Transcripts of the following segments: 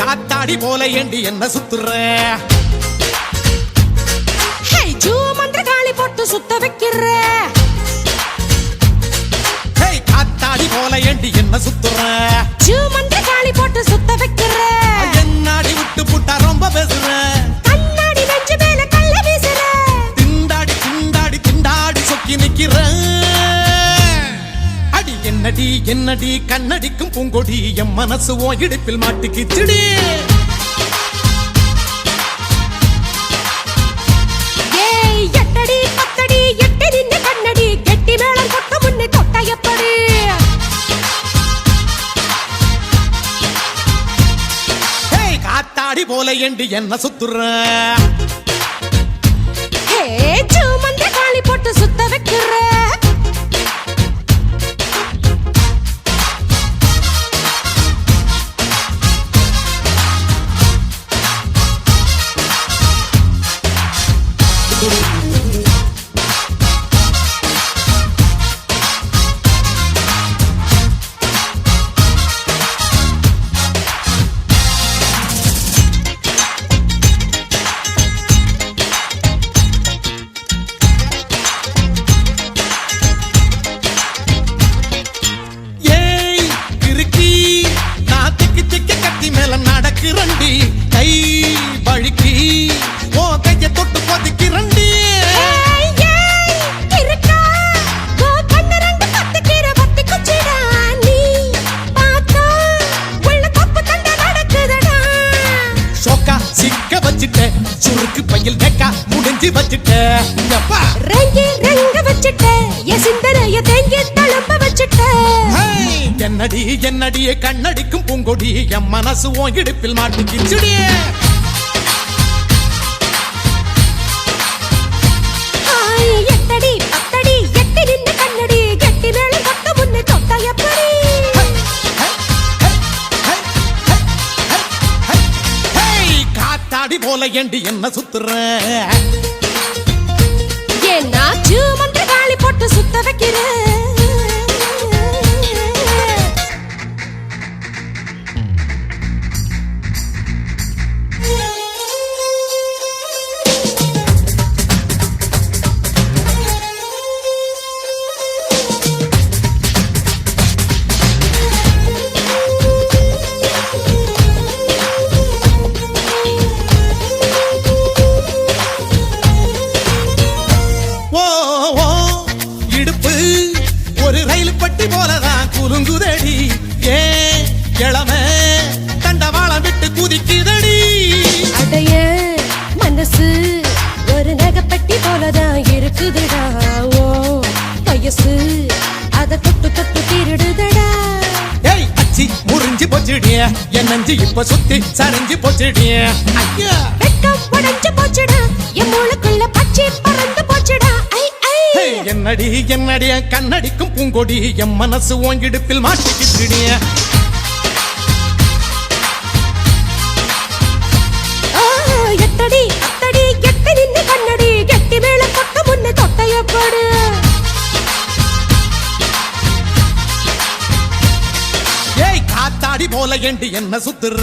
காத்தாடி போல ஏண்டி என்ன சுத்துற மந்திர காளி போட்டு சுத்த வைக்கிற காத்தாடி போல ஏண்டி என்ன சுத்துற மந்திர காளி போட்டு சுத்த வைக்கிற என்னாடி விட்டு புட்டா ரொம்ப பேசுற கண்ணாடி நெஞ்சு மேல கள்ள வீசுற திண்டாடி திண்டாடி திண்டாடி சொக்கி நிக்கிற அடி என்னடி என்னடி கண்ணடிக்கும் பூங்கொடி என் மனசு ஓ இடுப்பில் மாட்டுக்கிச்சுடி காத்தாடி போல ஏண்டி என்ன சுத்துற மந்திர காளி போட்டு சுத்த வைக்கிற நடக்கிறண்டி கை வழுக்கி ஓ கைய தொட்டு கொதிக்கிறண்டி சோக்கா சிக்க வச்சுட்ட சுருக்கு பையில் கேக்கா முடிஞ்சு வச்சுட்ட வச்சுட்ட சிந்தனைய தேங்கி தழும்ப வச்சுட்ட என்னடி என்னடியே கண்ணடிக்கும் பூங்கொடி என் மனசு ஓ இடுப்பில் மாட்டுக்கிச்சுடி எட்டடி பத்தடி எட்டி நின்று கண்ணடி கெட்டி மேல கொட்ட முன்னே தொட்ட எப்படி காத்தாடி போல ஏண்டி என்ன சுத்துற ஏன்னா மந்திர காளி போட்டு சுத்த வைக்கிற ஒரு ரயில் பட்டி போலதான் குலுங்குதடி ஏ இளமை தண்டவாளம் விட்டு குதிக்குதடி அடைய மனசு ஒரு நகைப்பட்டி போலதான் இருக்குதுடா ஓ வயசு அத தொட்டு தொட்டு திருடுதடா ஏய் அச்சி முறிஞ்சு போச்சுடிய என் நஞ்சு இப்ப சுத்தி சரிஞ்சு போச்சுடிய ஐயா வெட்கம் உடைஞ்சு போச்சுடா என் மூளைக்குள்ள பச்சை பறந்து போச்சுடா என்னடி என்னடிய கண்ணடிக்கும் பூங்கொடி என் மனசு ஓங்கிடுப்பில் மாட்டிக்கிட்டுடிய எட்டடி அத்தடி எட்டி நின்று கண்ணடி கெட்டி மேல கொட்ட முன்னே தொட்டையப்படு ஏய் காத்தாடி போல ஏண்டி என்ன சுத்துற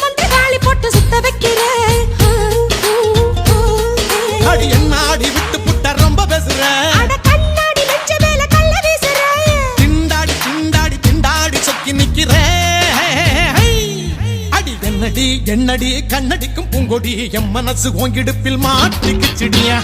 மந்திர காளி போட்டு சுத்த வைக்கிற அடி என்னாடி விட்டு புட்ட ரொம்ப பேசுற கண்ணாடி நெஞ்ச மேல கள்ள வீசுற திண்டாடி திண்டாடி திண்டாடி சொக்கி நிக்கிற அடி என்னடி என்னடி கண்ணடிக்கும் பூங்கொடி என் மனசு ஓங்கிடுப்பில் மாட்டிக்கிச்சுடியா